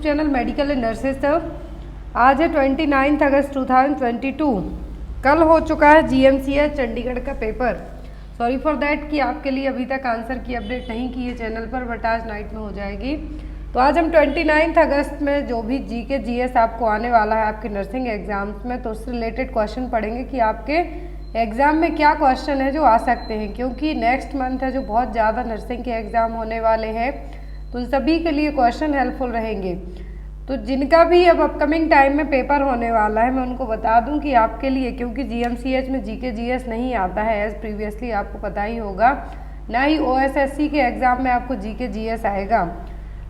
Channel medical and nurses तक। आज है 29 अगस्त 2022। कल हो चुका है GMCH चंडीगढ़ का पेपर। सॉरी फॉर दैट कि आपके लिए अभी तक आंसर की अपडेट नहीं की है चैनल पर, बट आज नाइट में हो जाएगी। तो आज हम 29 अगस्त में जो भी GK GS आपको आने वाला है आपके नर्सिंग एग्जाम्स में, तो उससे रिलेटेड क्वेश्चन पढ़ेंगे कि आपके एग्ज़ाम में क्या क्वेश्चन है जो आ सकते हैं, क्योंकि नेक्स्ट मंथ है जो बहुत ज़्यादा नर्सिंग के एग्ज़ाम होने वाले हैं, तो सभी के लिए क्वेश्चन हेल्पफुल रहेंगे। तो जिनका भी अब अपकमिंग टाइम में पेपर होने वाला है, मैं उनको बता दूं कि आपके लिए, क्योंकि GMCH में GK GS नहीं आता है एज प्रीवियसली आपको पता ही होगा, ना ही OSSC के एग्ज़ाम में आपको GK GS आएगा,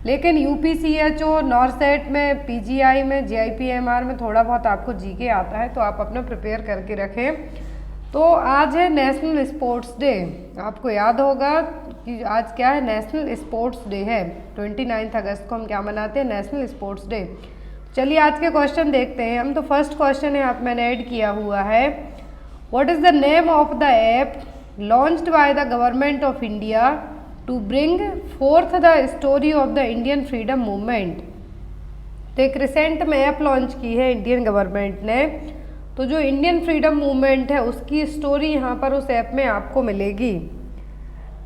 लेकिन UPCHO नॉरसेट में, PGI में, JIPMR में थोड़ा बहुत आपको GK आता है, तो आप अपना प्रिपेयर करके रखें। तो आज है नेशनल स्पोर्ट्स डे। आपको याद होगा कि आज क्या है, नेशनल स्पोर्ट्स डे है। 29 अगस्त को हम क्या मनाते हैं, नेशनल स्पोर्ट्स डे। चलिए आज के क्वेश्चन देखते हैं हम। तो फर्स्ट क्वेश्चन है, आप मैंने ऐड किया हुआ है, what is the name of the app launched by the government of India to bring forth the story of the Indian freedom movement. तो एक रिसेंट में ऐप लॉन्च की है इंडियन गवर्नमेंट ने, तो जो इंडियन फ्रीडम मूवमेंट है उसकी स्टोरी यहाँ पर उस ऐप में आपको मिलेगी।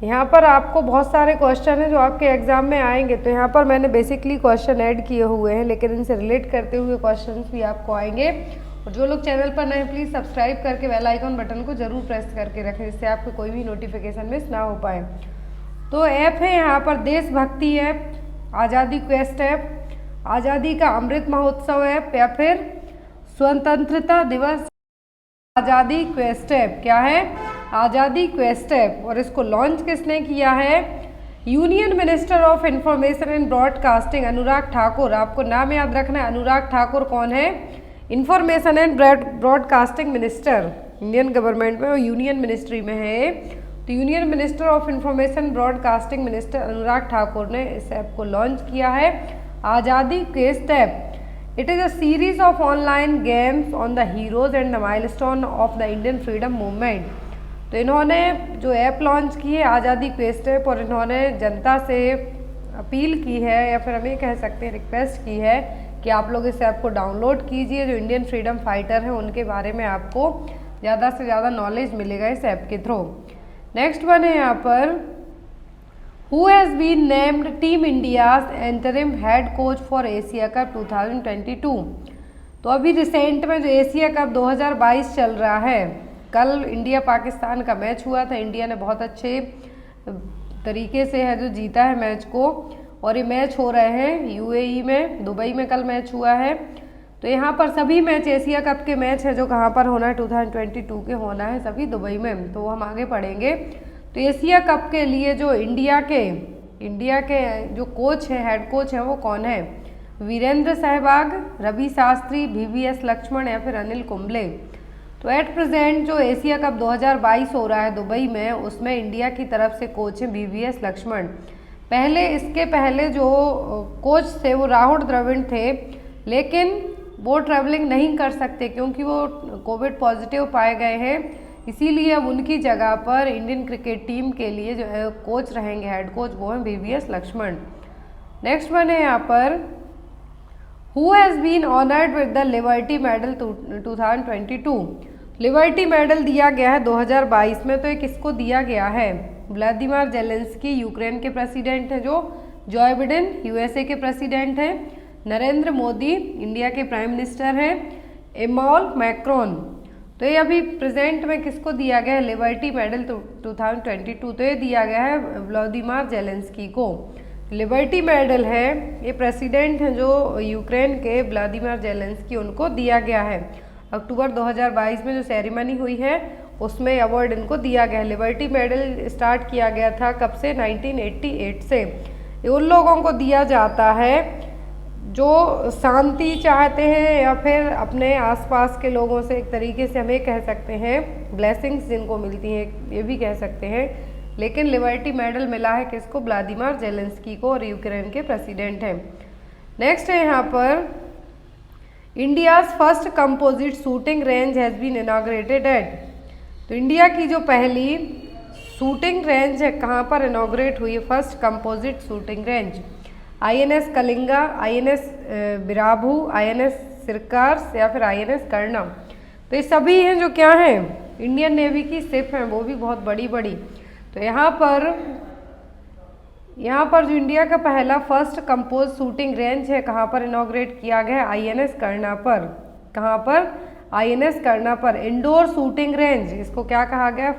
यहाँ पर आपको बहुत सारे क्वेश्चन हैं जो आपके एग्जाम में आएंगे, तो यहाँ पर मैंने बेसिकली क्वेश्चन ऐड किए हुए हैं, लेकिन इनसे रिलेट करते हुए क्वेश्चन भी आपको आएंगे। और जो लोग चैनल पर नए, प्लीज़ सब्सक्राइब करके बेल आइकन बटन को जरूर प्रेस करके रखें, जिससे आपको कोई भी नोटिफिकेशन मिस ना हो पाए। तो ऐप है यहाँ पर देशभक्ति ऐप, आज़ादी क्वेस्ट ऐप, आज़ादी का अमृत महोत्सव ऐप, या फिर स्वतंत्रता दिवस आज़ादी क्वेस्ट ऐप। क्या है, आज़ादी क्वेस्ट ऐप। और इसको लॉन्च किसने किया है, union minister of information and broadcasting Anurag Thakur. आपको नाम याद रखना है, अनुराग ठाकुर कौन है, information and broadcasting minister Indian government में, वो यूनियन मिनिस्ट्री में है। तो union minister of information broadcasting minister Anurag Thakur ने इस ऐप को लॉन्च किया है, Azadi quest app. It is a series of online games on the heroes and the milestone of the Indian freedom movement। तो इन्होंने जो ऐप लॉन्च की है आज़ादी क्वेस्ट ऐप, और इन्होंने जनता से अपील की है, या फिर हम ये कह सकते हैं रिक्वेस्ट की है कि आप लोग इस ऐप को डाउनलोड कीजिए। जो इंडियन फ्रीडम फाइटर हैं उनके बारे में आपको ज़्यादा से ज़्यादा नॉलेज मिलेगा इस ऐप के थ्रू। नेक्स्ट वन है यहाँ पर, Who has been named Team India's interim head coach for Asia Cup 2022। तो अभी रिसेंट में जो एशिया कप 2022 चल रहा है, कल इंडिया पाकिस्तान का मैच हुआ था, इंडिया ने बहुत अच्छे तरीके से है जो जीता है मैच को, और ये मैच हो रहे हैं UAE में, दुबई में कल मैच हुआ है। तो यहाँ पर सभी मैच एशिया कप के मैच है जो कहाँ पर होना है, 2022 के होना है सभी दुबई में, तो हम आगे पढ़ेंगे। तो एशिया कप के लिए जो इंडिया के जो कोच हैं, हेड कोच हैं, वो कौन है, वीरेंद्र सहवाग, रवि शास्त्री, VVS लक्ष्मण, या फिर अनिल कुंबले। तो एट प्रेजेंट जो एशिया कप 2022 हो रहा है दुबई में, उसमें इंडिया की तरफ से कोच हैं VVS लक्ष्मण। इसके पहले जो कोच थे वो राहुल द्रविड़ थे, लेकिन वो ट्रैवलिंग नहीं कर सकते क्योंकि वो कोविड पॉजिटिव पाए गए हैं, इसीलिए अब उनकी जगह पर इंडियन क्रिकेट टीम के लिए जो है कोच रहेंगे, हेड कोच, वो हैं VVS लक्ष्मण। नेक्स्ट वन है यहाँ पर, who has been honoured with the liberty medal 2022। Liberty medal दिया गया है 2022 में, तो ये किसको दिया गया है, व्लादिमीर जेलेंस्की यूक्रेन के प्रेसिडेंट हैं, जो जॉय बिडेन USA के प्रेसिडेंट हैं, नरेंद्र मोदी इंडिया के प्राइम मिनिस्टर हैं, इमैनुअल मैक्रोन। तो ये अभी प्रेजेंट में किसको दिया गया है, लिबर्टी मेडल 2022, तो ये दिया गया है व्लादिमीर जेलेंस्की को। लिबर्टी मेडल है, ये प्रेसिडेंट हैं जो यूक्रेन के, व्लादिमीर जेलेंस्की, उनको दिया गया है। अक्टूबर 2022 में जो सेरेमनी हुई है उसमें अवार्ड इनको दिया गया है। लिबर्टी मेडल स्टार्ट किया गया था कब से, 1988 से। ये उन लोगों को दिया जाता है जो शांति चाहते हैं, या फिर अपने आसपास के लोगों से, एक तरीके से हम ये कह सकते हैं ब्लेसिंग्स जिनको मिलती हैं, ये भी कह सकते हैं। लेकिन लिबर्टी मेडल मिला है किसको, व्लादिमीर जेलेंस्की को, और यूक्रेन के प्रेसिडेंट हैं। नेक्स्ट है यहाँ पर, India's first composite shooting range has been inaugurated at. तो इंडिया की जो पहली शूटिंग रेंज है कहाँ पर इनॉग्रेट हुई है, first composite shooting range, INS Kalinga, INS बिराभू, INS सिरकार्स या फिर INS कर्णम। तो ये सभी हैं जो क्या हैं, इंडियन नेवी की शिप हैं, वो भी बहुत बड़ी बड़ी। तो यहाँ पर जो इंडिया का पहला फर्स्ट कंपोज शूटिंग रेंज है, कहाँ पर इनॉग्रेट किया गया, INS कर्णा पर। कहाँ पर, INS कर्णा पर। इंडोर शूटिंग रेंज, इसको क्या कहा गया,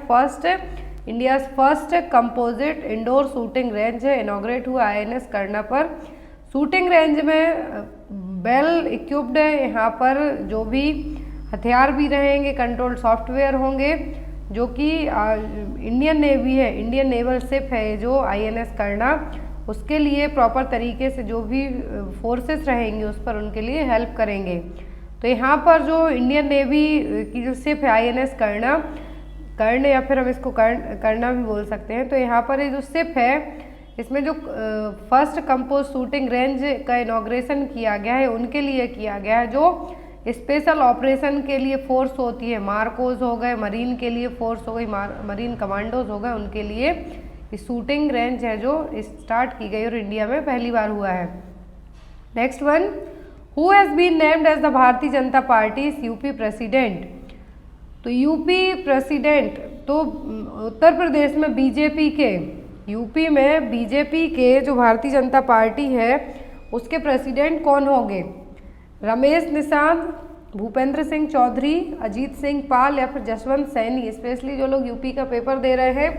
India first composite indoor shooting range है, इनॉग्रेट हुआ INS कर्णा पर। शूटिंग रेंज में वेल इक्विप्ड है, यहाँ पर जो भी हथियार भी रहेंगे, कंट्रोल सॉफ्टवेयर होंगे, जो कि इंडियन नेवी है, इंडियन नेवल शिप है जो INS कर्णा, उसके लिए प्रॉपर तरीके से जो भी फोर्सेस रहेंगे उस पर उनके लिए हेल्प करेंगे। तो यहाँ पर जो इंडियन नेवी की जो शिप है INS कर्ण या फिर हम इसको कर्णा भी बोल सकते हैं। तो यहाँ पर ये जो शिप है, इसमें जो फर्स्ट कंपोज शूटिंग रेंज का इनॉग्रेशन किया गया है, उनके लिए किया गया है, जो स्पेशल ऑपरेशन के लिए फोर्स होती है, मार्कोस हो गए, मरीन के लिए फोर्स हो गई, मरीन कमांडोज हो गए, उनके लिए इस शूटिंग रेंज है जो स्टार्ट की गई और इंडिया में पहली बार हुआ है। Next one, who has been named as the Bharatiya Janata party UP president. तो यूपी प्रेसिडेंट, तो उत्तर प्रदेश में बीजेपी के, यूपी में बीजेपी के जो भारतीय जनता पार्टी है उसके प्रेसिडेंट कौन होंगे, रमेश निषाद, भूपेंद्र सिंह चौधरी, अजीत सिंह पाल या फिर जसवंत सैनी। स्पेशली जो लोग यूपी का पेपर दे रहे हैं,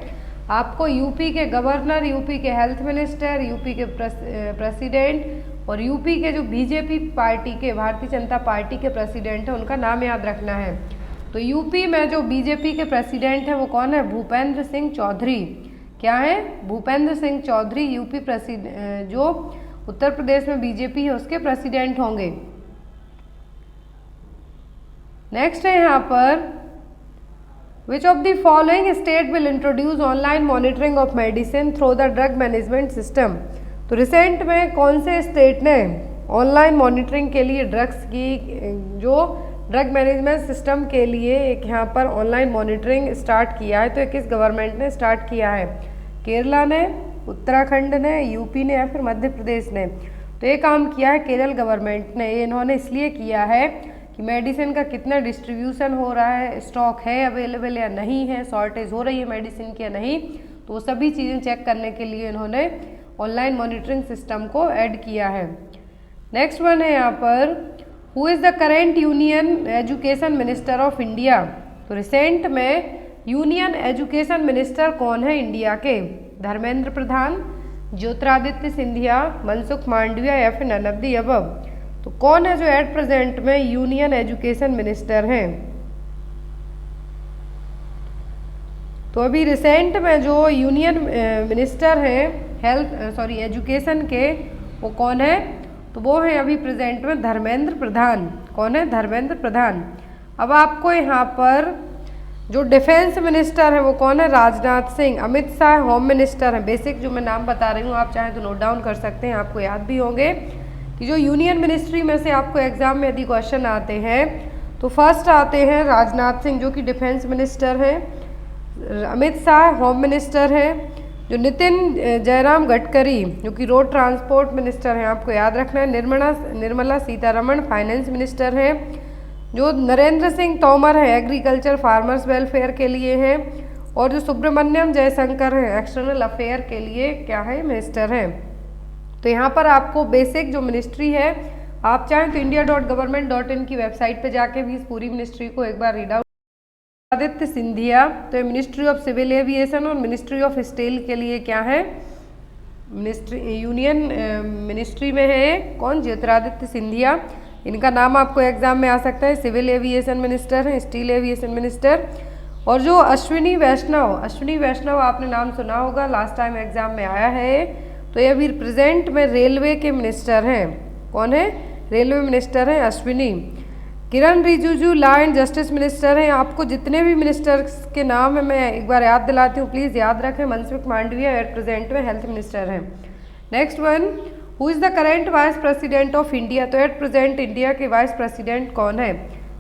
आपको यूपी के गवर्नर, यूपी के हेल्थ मिनिस्टर, यूपी के प्रेसिडेंट और यूपी के जो बीजेपी पार्टी के, भारतीय जनता पार्टी के प्रेसिडेंट हैं, उनका नाम याद रखना है। तो यूपी में जो बीजेपी के प्रेसिडेंट हैं वो कौन है, भूपेंद्र सिंह चौधरी। क्या है, भूपेंद्र सिंह चौधरी यूपी जो उत्तर प्रदेश में बीजेपी है उसके प्रेसिडेंट होंगे। नेक्स्ट है यहाँ पर, which of the following state will introduce online monitoring of medicine through the drug management system. तो रिसेंट में कौन से स्टेट ने ऑनलाइन मॉनिटरिंग के लिए ड्रग्स की, जो ड्रग मैनेजमेंट सिस्टम के लिए एक यहाँ पर ऑनलाइन मॉनिटरिंग स्टार्ट किया है, तो ये किस गवर्नमेंट ने स्टार्ट किया है, केरला ने, उत्तराखंड ने, यूपी ने या फिर मध्य प्रदेश ने। तो ये काम किया है केरल गवर्नमेंट ने। ये इन्होंने इसलिए किया है कि मेडिसिन का कितना डिस्ट्रीब्यूशन हो रहा है, स्टॉक है अवेलेबल या नहीं है, शॉर्टेज हो रही है मेडिसिन की या नहीं, तो वो सभी चीज़ें चेक करने के लिए इन्होंने ऑनलाइन मॉनिटरिंग सिस्टम को ऐड किया है। नेक्स्ट वन है यहाँ पर, who is the current union education minister of India. तो रिसेंट में यूनियन एजुकेशन मिनिस्टर कौन है इंडिया के, धर्मेंद्र प्रधान, ज्योतिरादित्य सिंधिया, मनसुख मांडविया या फिर नन ऑफ द अबव। तो कौन है जो एट प्रेजेंट में यूनियन एजुकेशन मिनिस्टर हैं। तो अभी रिसेंट में जो यूनियन मिनिस्टर हैं एजुकेशन के, वो कौन है, तो वो है अभी प्रेजेंट में धर्मेंद्र प्रधान। कौन है, धर्मेंद्र प्रधान। अब आपको यहाँ पर जो डिफेंस मिनिस्टर है वो कौन है, राजनाथ सिंह। अमित शाह होम मिनिस्टर है। बेसिक जो मैं नाम बता रही हूँ, आप चाहें तो नोट डाउन कर सकते हैं, आपको याद भी होंगे कि जो यूनियन मिनिस्ट्री में से आपको एग्जाम में यदि क्वेश्चन आते हैं तो फर्स्ट आते हैं राजनाथ सिंह जो कि डिफेंस मिनिस्टर हैं, अमित शाह होम मिनिस्टर हैं, जो नितिन जयराम गडकरी जो कि रोड ट्रांसपोर्ट मिनिस्टर हैं, आपको याद रखना है, निर्मला सीतारमण फाइनेंस मिनिस्टर हैं, जो नरेंद्र सिंह तोमर है एग्रीकल्चर फार्मर्स वेलफेयर के लिए हैं, और जो सुब्रमण्यम जयशंकर हैं एक्सटर्नल अफेयर के लिए क्या है, मिनिस्टर हैं। तो यहाँ पर आपको बेसिक जो मिनिस्ट्री है, आप चाहें तो india.government.in की वेबसाइट पे जाके भी इस पूरी मिनिस्ट्री को एक बार रीड आउट। आदित्य सिंधिया, तो ये मिनिस्ट्री ऑफ सिविल एविएशन और मिनिस्ट्री ऑफ स्टील के लिए क्या है, यूनियन मिनिस्ट्री में है कौन, ज्योतिरादित्य सिंधिया। इनका नाम आपको एग्जाम में आ सकता है, सिविल एविएशन मिनिस्टर हैं, स्टील एविएशन मिनिस्टर। और जो अश्विनी वैष्णव आपने नाम सुना होगा, लास्ट टाइम एग्जाम में आया है, तो ये अभी प्रेजेंट में रेलवे के मिनिस्टर हैं। कौन है, रेलवे मिनिस्टर हैं Ashwini. Kiren Rijiju law and justice minister हैं। आपको जितने भी मिनिस्टर्स के नाम है मैं एक बार याद दिलाती हूँ, प्लीज़ याद रखें। मनसुख मांडविया एट प्रेजेंट में हेल्थ मिनिस्टर हैं। Next one, who is the current vice president of India. तो एट प्रेजेंट इंडिया के वाइस प्रेसिडेंट कौन है,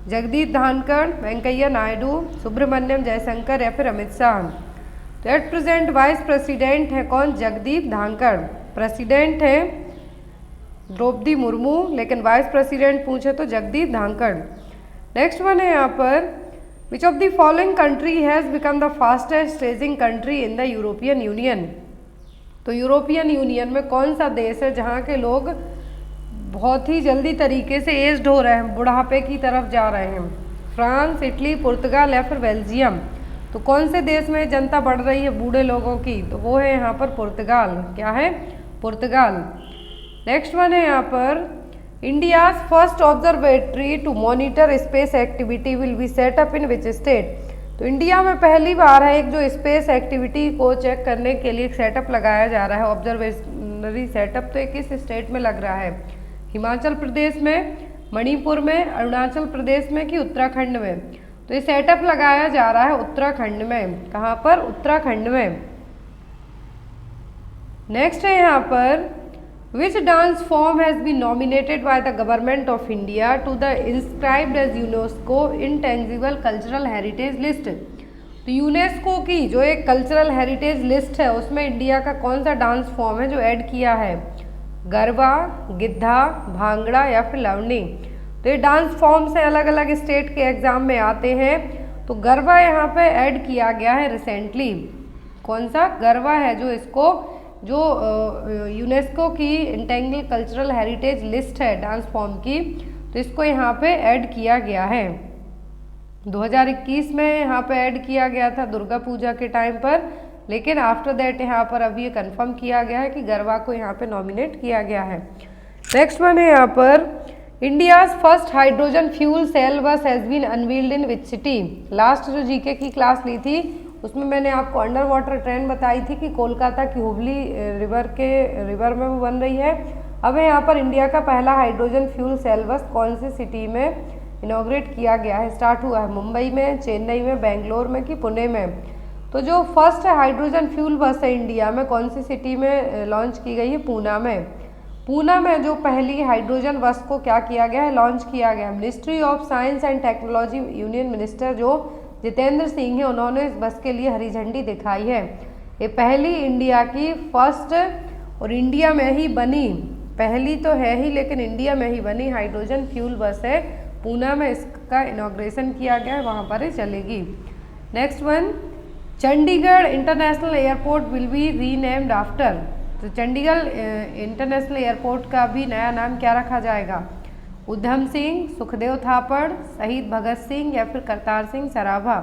जगदीप धनखड़, वेंकैया नायडू, सुब्रमण्यम जयशंकर या फिर अमित शाह। तो एट प्रेजेंट वाइस प्रेसिडेंट है कौन, जगदीप धनखड़। प्रेसिडेंट है द्रौपदी मुर्मू, लेकिन वाइस प्रेसिडेंट पूछे तो जगदीप धांकड़। नेक्स्ट वन है यहाँ पर, which of the following country has become the fastest ageing country in the European union. तो यूरोपियन यूनियन में कौन सा देश है जहाँ के लोग बहुत ही जल्दी तरीके से एज्ड हो रहे हैं, बुढ़ापे की तरफ जा रहे हैं? फ्रांस, इटली, पुर्तगाल या फिर बेल्जियम। तो कौन से देश में जनता बढ़ रही है बूढ़े लोगों की? तो वो है यहाँ पर पुर्तगाल। क्या है? पुर्तगाल। नेक्स्ट वन है यहाँ पर, India's first observatory to monitor space activity will be set up in which state. तो इंडिया में पहली बार है एक जो स्पेस एक्टिविटी को चेक करने के लिए एक सेटअप लगाया जा रहा है, ऑब्जर्वेशनरी सेटअप। तो ये किस स्टेट में लग रहा है? हिमाचल प्रदेश में, मणिपुर में, अरुणाचल प्रदेश में कि उत्तराखंड में? तो ये सेटअप लगाया जा रहा है उत्तराखंड में। कहाँ पर? उत्तराखंड में। नेक्स्ट है यहाँ पर, which dance form has been nominated by the government of India to the inscribed as UNESCO intangible cultural heritage list. तो यूनेस्को की जो एक कल्चरल हेरिटेज लिस्ट है उसमें इंडिया का कौन सा डांस फॉर्म है जो ऐड किया है? गरबा, गिद्धा, भांगड़ा या फिर लवनी। तो ये डांस फॉर्म से अलग अलग स्टेट के एग्जाम में आते हैं। तो गरबा यहाँ पे ऐड किया गया है रिसेंटली। कौन सा? गरबा है जो इसको जो यूनेस्को की इंटेंजिबल कल्चरल हेरिटेज लिस्ट है डांस फॉर्म की, तो इसको यहाँ पे ऐड किया गया है। 2021 में यहाँ पे ऐड किया गया था दुर्गा पूजा के टाइम पर, लेकिन आफ्टर दैट यहाँ पर अभी ये कंफर्म किया गया है कि गरबा को यहाँ पे नॉमिनेट किया गया है। नेक्स्ट वन है यहाँ पर, India's first hydrogen fuel cell bus has been unveiled in which city. Last जो जीके की क्लास ली थी उसमें मैंने आपको अंडर वाटर ट्रेन बताई थी कि कोलकाता की हुबली रिवर में वो बन रही है। अब यहाँ पर इंडिया का पहला हाइड्रोजन फ्यूल सेल बस कौन सी सिटी में इनॉग्रेट किया गया है? स्टार्ट हुआ है मुंबई में, चेन्नई में, बेंगलोर में कि पुणे में? तो जो फर्स्ट हाइड्रोजन फ्यूल बस है इंडिया में कौन सी सिटी में लॉन्च की गई है? पूना में। पूना में जो पहली हाइड्रोजन बस को क्या किया गया है? लॉन्च किया गया। Ministry of science and technology union minister जो जितेंद्र सिंह है उन्होंने इस बस के लिए हरी झंडी दिखाई है। ये पहली इंडिया की फर्स्ट और इंडिया में ही बनी, पहली तो है ही लेकिन इंडिया में ही बनी हाइड्रोजन फ्यूल बस है। पूना में इसका इनॉग्रेशन किया गया है, वहाँ पर ही चलेगी। Next one, Chandigarh international airport will be renamed after. तो चंडीगढ़ इंटरनेशनल एयरपोर्ट का भी नया नाम क्या रखा जाएगा? उधम सिंह, सुखदेव थापड़, शहीद भगत सिंह या फिर करतार सिंह सराभा।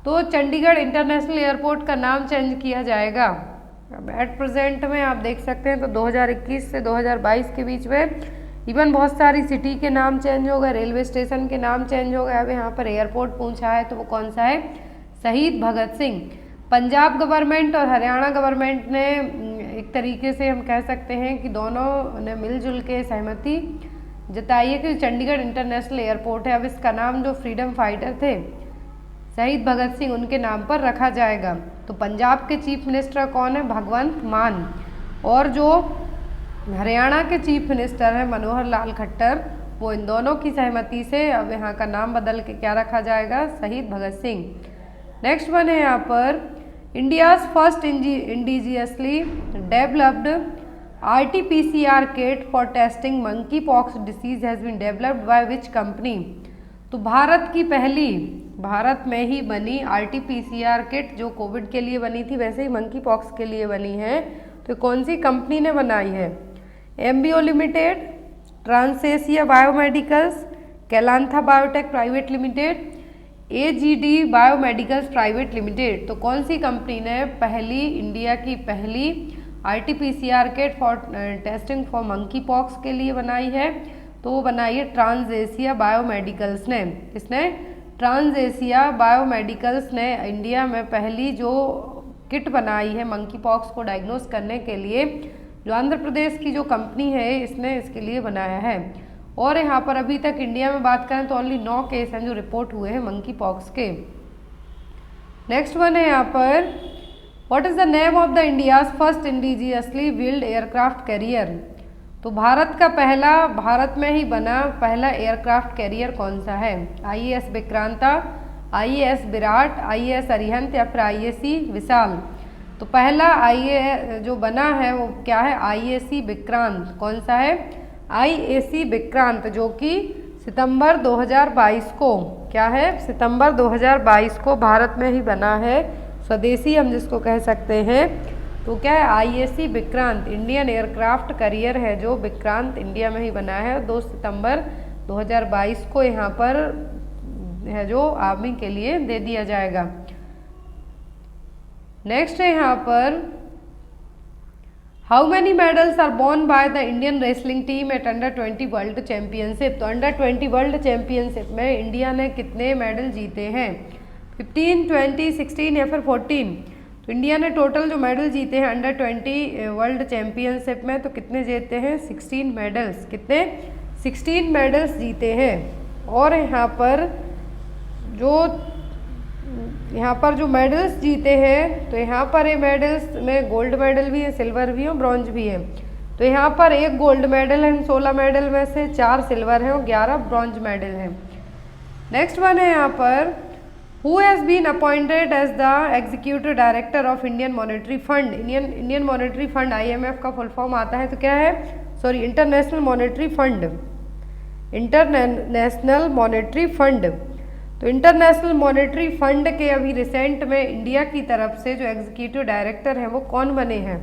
तो चंडीगढ़ इंटरनेशनल एयरपोर्ट का नाम चेंज किया जाएगा। अब एट प्रेजेंट में आप देख सकते हैं तो 2021 से 2022 के बीच में इवन बहुत सारी सिटी के नाम चेंज हो गए, रेलवे स्टेशन के नाम चेंज हो गए। अब यहाँ पर एयरपोर्ट पूछा है तो वो कौन सा है? शहीद भगत सिंह। पंजाब गवर्नमेंट और हरियाणा गवर्नमेंट ने एक तरीके से हम कह सकते हैं कि दोनों ने मिलजुल के सहमति जताई है कि चंडीगढ़ इंटरनेशनल एयरपोर्ट है अब इसका नाम जो फ्रीडम फाइटर थे शहीद भगत सिंह उनके नाम पर रखा जाएगा। तो पंजाब के चीफ मिनिस्टर कौन है? भगवंत मान। और जो हरियाणा के चीफ मिनिस्टर हैं मनोहर लाल खट्टर, वो इन दोनों की सहमति से अब यहाँ का नाम बदल के क्या रखा जाएगा? शहीद भगत सिंह। नेक्स्ट वन है यहाँ पर, India's first indigenously developed RT-PCR kit for testing monkey pox disease has been developed by which company. तो भारत की पहली, भारत में ही बनी RT-PCR किट जो कोविड के लिए बनी थी वैसे ही मंकी पॉक्स के लिए बनी है। तो कौन सी कंपनी ने बनाई है? MBO limited, Transasia biomedicals, Kalantha biotech private limited, AGD biomedicals private limited. तो कौन सी कंपनी ने पहली, इंडिया की पहली RT-PCR kit for testing for monkey pox के लिए बनाई है? तो वो बनाई है ट्रांसेसिया बायोमेडिकल्स ने। किसने? ट्रांसेसिया बायोमेडिकल्स ने इंडिया में पहली जो किट बनाई है मंकी पॉक्स को डायग्नोस करने के लिए, जो आंध्र प्रदेश की जो कंपनी है इसने इसके लिए बनाया है। और यहाँ पर अभी तक इंडिया में बात करें तो ओनली 9 केस हैं जो रिपोर्ट हुए हैं मंकी पॉक्स के। नेक्स्ट वन है यहाँ पर, what is the name of the India's first indigenously build aircraft carrier. तो भारत का पहला, भारत में ही बना पहला एयरक्राफ्ट कैरियर कौन सा है? IAS विक्रांता, IAS Virat, IAS Arihant या फिर IAC विशाल। तो पहला जो बना है वो क्या है, IAC विक्रांत। कौन सा है, IAC विक्रांत, जो कि सितंबर 2022 को, क्या है, सितंबर 2022 को भारत में ही बना है, स्वदेशी हम जिसको कह सकते हैं। तो क्या है, IAC Vikrant, Indian aircraft carrier है जो विक्रांत इंडिया में ही बना है। 2 सितंबर 2022 को यहाँ पर है जो आर्मी के लिए दे दिया जाएगा। नेक्स्ट है यहाँ पर, how many medals are won by the Indian wrestling team at under twenty world championship. तो अंडर-20 वर्ल्ड चैंपियनशिप में इंडिया ने कितने मेडल जीते हैं, 15, 20, 16 या फिर 14। तो इंडिया ने टोटल जो मेडल जीते हैं अंडर-20 वर्ल्ड चैंपियनशिप में, तो कितने जीते हैं, 16 मेडल्स। कितने, 16 मेडल्स जीते हैं। और यहाँ पर जो मेडल्स जीते हैं, तो यहाँ पर ये मेडल्स में गोल्ड मेडल भी है, सिल्वर भी है और ब्रॉन्ज भी है। तो यहाँ पर 1 गोल्ड मेडल है, 16 मेडल में से 4 सिल्वर हैं और 11 ब्रॉन्ज मेडल हैं। नेक्स्ट वन है यहाँ पर, who has been appointed as the executive director of Indian monetary fund. Indian monetary fund IMF का फुल फॉर्म आता है, तो क्या है, sorry, international monetary fund, international monetary fund. तो इंटरनेशनल मॉनेटरी फंड के अभी रिसेंट में इंडिया की तरफ से जो एग्जीक्यूटिव डायरेक्टर हैं वो कौन बने हैं,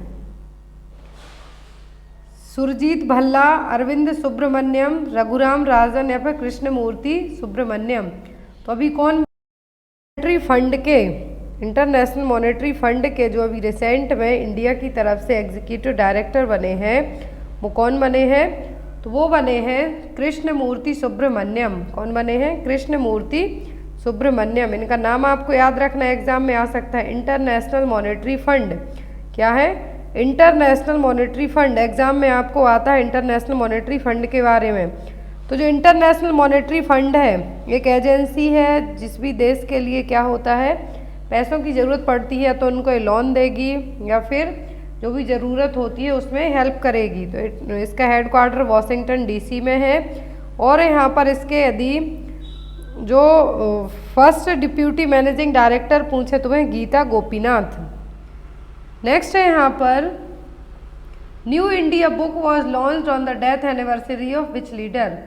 सुरजीत भल्ला, अरविंद सुब्रमण्यम, रघुराम राजन या फिर कृष्णमूर्ति सुब्रमण्यम। तो अभी कौन मॉनेटरी फंड के, इंटरनेशनल मॉनेटरी फंड के जो अभी रिसेंट में इंडिया की तरफ से एग्जीक्यूटिव डायरेक्टर बने हैं वो कौन बने हैं, तो वो बने हैं कृष्णमूर्ति सुब्रमण्यम। कौन बने हैं, कृष्णमूर्ति सुब्रमण्यम। इनका नाम आपको याद रखना एग्जाम में आ सकता है, इंटरनेशनल मॉनेटरी फंड। क्या है, इंटरनेशनल मॉनेटरी फंड, एग्जाम में आपको आता है इंटरनेशनल मॉनेटरी फंड के बारे में। तो जो इंटरनेशनल मॉनेटरी फंड है, एक एजेंसी है जिस भी देश के लिए क्या होता है, पैसों की ज़रूरत पड़ती है तो उनको लोन देगी या फिर जो भी ज़रूरत होती है उसमें हेल्प करेगी। तो इसका हेडक्वार्टर वॉशिंगटन DC में है। और यहाँ पर इसके यदि जो फर्स्ट डिप्यूटी मैनेजिंग डायरेक्टर पूछे तुम्हें, गीता गोपीनाथ। नेक्स्ट है यहाँ पर, new India book was launched on the death anniversary of which leader.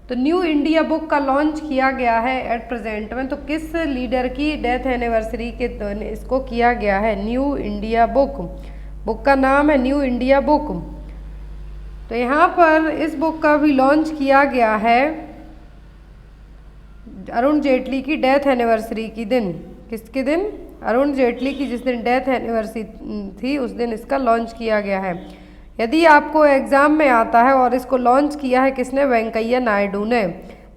तो न्यू इंडिया बुक का लॉन्च किया गया है एट प्रेजेंट में, तो किस लीडर की डेथ एनिवर्सरी के इसको किया गया है, न्यू इंडिया बुक का नाम है न्यू इंडिया बुक। तो यहाँ पर इस बुक का भी लॉन्च किया गया है अरुण जेटली की डेथ एनिवर्सरी की दिन। किसके दिन, अरुण जेटली की जिस दिन डेथ एनिवर्सरी थी उस दिन इसका लॉन्च किया गया है। यदि आपको एग्ज़ाम में आता है और इसको लॉन्च किया है किसने, वेंकैया नायडू ने।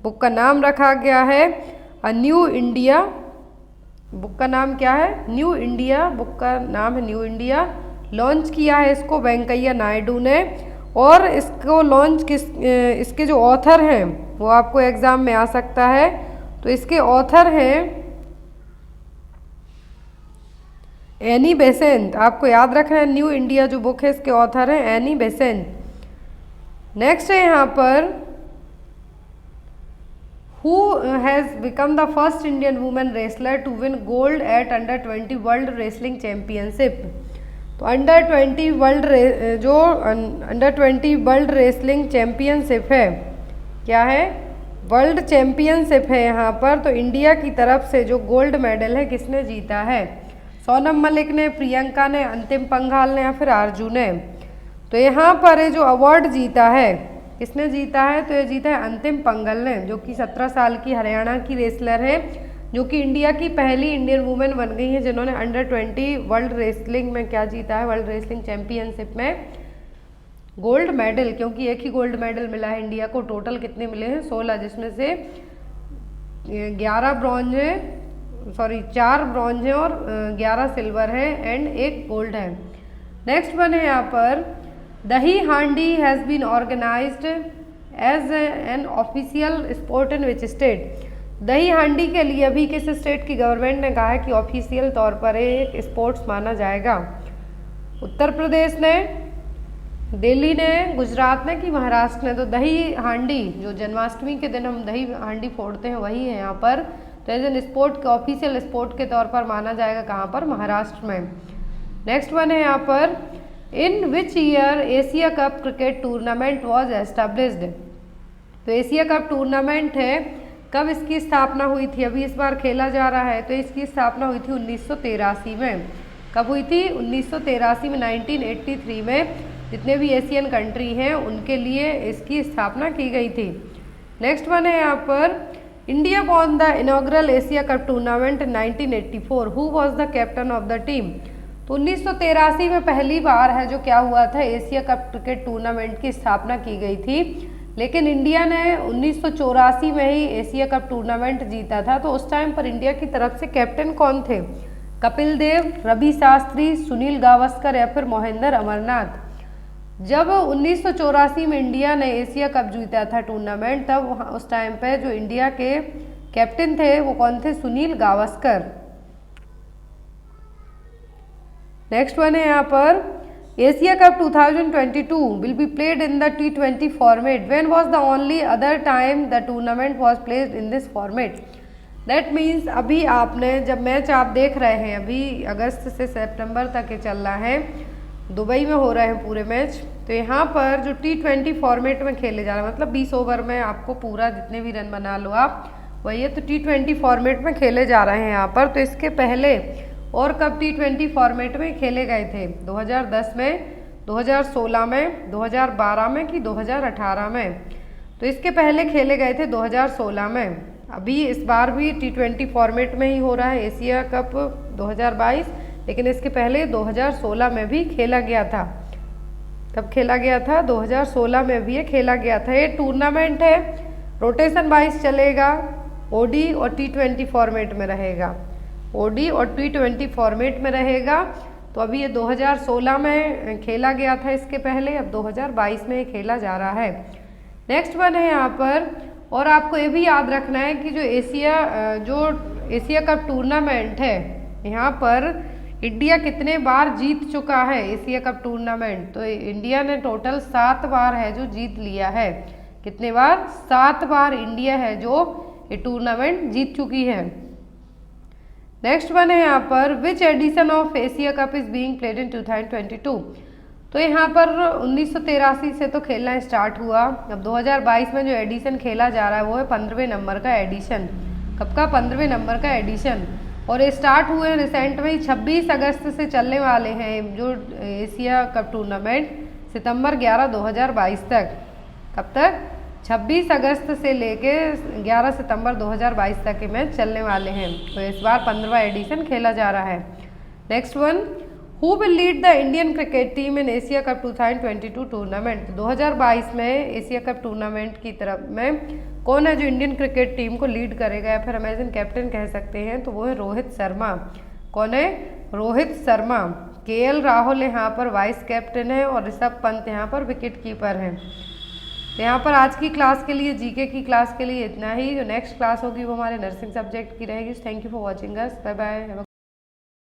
बुक का नाम रखा गया है न्यू इंडिया, बुक का नाम क्या है, न्यू इंडिया, बुक का नाम है न्यू इंडिया। लॉन्च किया है इसको वेंकैया नायडू ने। और इसको इसके जो ऑथर हैं वो आपको एग्ज़ाम में आ सकता है। तो इसके ऑथर हैं एनी बेसेंट, आपको याद रखना है, न्यू इंडिया जो बुक है इसके ऑथर हैं एनी बेसेंट। नेक्स्ट है यहाँ पर, who has become the first Indian women wrestler to win gold at under twenty world wrestling championship. तो अंडर-20 वर्ल्ड रेसलिंग चैम्पियनशिप है, क्या है, वर्ल्ड चैम्पियनशिप है यहाँ पर। तो इंडिया की तरफ से जो गोल्ड मेडल है किसने जीता है, सोनम मलिक ने, प्रियंका ने, अंतिम पंघाल ने या फिर आरजू ने। तो यहाँ पर ये जो अवार्ड जीता है किसने जीता है, तो ये जीता है अंतिम पंघल ने, जो कि 17 साल की हरियाणा की रेसलर है, जो कि इंडिया की पहली इंडियन वुमेन बन गई है जिन्होंने अंडर-20 वर्ल्ड रेसलिंग में क्या जीता है, वर्ल्ड रेसलिंग चैम्पियनशिप में गोल्ड मेडल। क्योंकि एक ही गोल्ड मेडल मिला है इंडिया को, टोटल कितने मिले हैं, 16, जिसमें से 11 ब्रॉन्ज है, सॉरी 4 ब्रॉन्ज है और 11 सिल्वर है एंड 1 गोल्ड है। नेक्स्ट वन है यहाँ पर, Dahi Handi has been organised as an official sport in which state. Dahi Handi के लिए अभी किस स्टेट की गवर्नमेंट ने कहा है कि ऑफिशियल तौर पर एक स्पोर्ट्स माना जाएगा, उत्तर प्रदेश ने, दिल्ली ने, गुजरात ने कि महाराष्ट्र ने। तो दही हांडी जो जन्माष्टमी के दिन हम दही हांडी फोड़ते हैं वही है यहाँ पर। तो as an sport, official sport के तौर पर माना जाएगा कहाँ पर, महाराष्ट्र में। नेक्स्ट वन है यहाँ पर, in which year Asia cup cricket tournament was established. तो एशिया कप टूर्नामेंट है, कब इसकी स्थापना हुई थी? अभी इस बार खेला जा रहा है, तो इसकी स्थापना हुई थी 1983 में। कब हुई थी? 1983 में, 1983 में जितने भी एशियन कंट्री हैं उनके लिए इसकी स्थापना की गई थी। नेक्स्ट वन है यहाँ पर, India won the inaugural Asia cup tournament 1984, who was the captain of the team. तो 1983 में पहली बार है जो क्या हुआ था, एशिया कप क्रिकेट टूर्नामेंट की स्थापना की गई थी, लेकिन इंडिया ने 1984 में ही एशिया कप टूर्नामेंट जीता था। तो उस टाइम पर इंडिया की तरफ से कैप्टन कौन थे? कपिल देव, रवि शास्त्री, सुनील गावस्कर या फिर मोहिंदर अमरनाथ। जब 1984 में इंडिया ने एशिया कप जीता था टूर्नामेंट, तब उस टाइम पे जो इंडिया के कैप्टन थे वो कौन थे? सुनील गावस्कर। नेक्स्ट वन है यहाँ पर, Asia cup 2022 will be played in the T20 format, when was the only other time the tournament was played in this format. That means अभी आपने जब मैच आप देख रहे हैं, अभी अगस्त से सितंबर तक ये चल रहा है, दुबई में हो रहे हैं पूरे मैच, तो यहाँ पर जो T20 फॉर्मेट में खेले जा रहे हैं, मतलब 20 ओवर में आपको पूरा जितने भी रन बना लो आप, वही है, तो T20 फॉर्मेट में खेले जा रहे हैं यहाँ पर। तो इसके पहले और कब T20 फॉर्मेट में खेले गए थे? 2010 में, 2016 में, 2012 में कि 2018 में? तो इसके पहले खेले गए थे 2016 में। अभी इस बार भी T20 फॉर्मेट में ही हो रहा है एशिया कप 2022, लेकिन इसके पहले 2016 में भी खेला गया था। कब खेला गया था? 2016 में भी ये खेला गया था। ये टूर्नामेंट है, रोटेशन वाइज चलेगा, ओडी और T20 फॉर्मेट में रहेगा, ओडी और T20 फॉर्मेट में रहेगा। तो अभी ये 2016 में खेला गया था इसके पहले, अब 2022 में खेला जा रहा है। नेक्स्ट वन है यहाँ पर, और आपको ये भी याद रखना है कि जो एशिया कप टूर्नामेंट है, यहाँ पर इंडिया कितने बार जीत चुका है एशिया कप टूर्नामेंट? तो इंडिया ने टोटल 7 बार है जो जीत लिया है। कितने बार? 7 बार इंडिया है जो ये टूर्नामेंट जीत चुकी है। नेक्स्ट वन है यहाँ पर, which edition of Asia cup is being played in 2022। तो यहाँ पर 1983 से तो खेलना स्टार्ट हुआ, अब 2022 में जो एडिशन खेला जा रहा है वो है 15वें नंबर का एडिशन। कब का? 15वें नंबर का एडिशन। और ये स्टार्ट हुए रिसेंट में ही 26 अगस्त से चलने वाले हैं जो एशिया कप टूर्नामेंट, सितंबर 11, 2022 तक। कब तक? 26 अगस्त से लेके 11 सितंबर 2022 तक के मैच चलने वाले हैं। तो इस बार 15वां एडिशन खेला जा रहा है। Next one, who will lead the Indian cricket team in Asia cup 2022 tournament. 2022 में एशिया कप टूर्नामेंट की तरफ में कौन है जो इंडियन क्रिकेट टीम को लीड करेगा, या फिर अमेजिंग कैप्टन कह सकते हैं, तो वो है रोहित शर्मा। कौन है? रोहित शर्मा। KL राहुल यहाँ पर वाइस कैप्टन है और ऋषभ पंत यहाँ पर विकेट कीपर हैं। तो यहाँ पर आज की क्लास के लिए, जीके की क्लास के लिए इतना ही। जो नेक्स्ट क्लास होगी वो हमारे नर्सिंग सब्जेक्ट की रहेगी। Thank you for watching us, bye bye.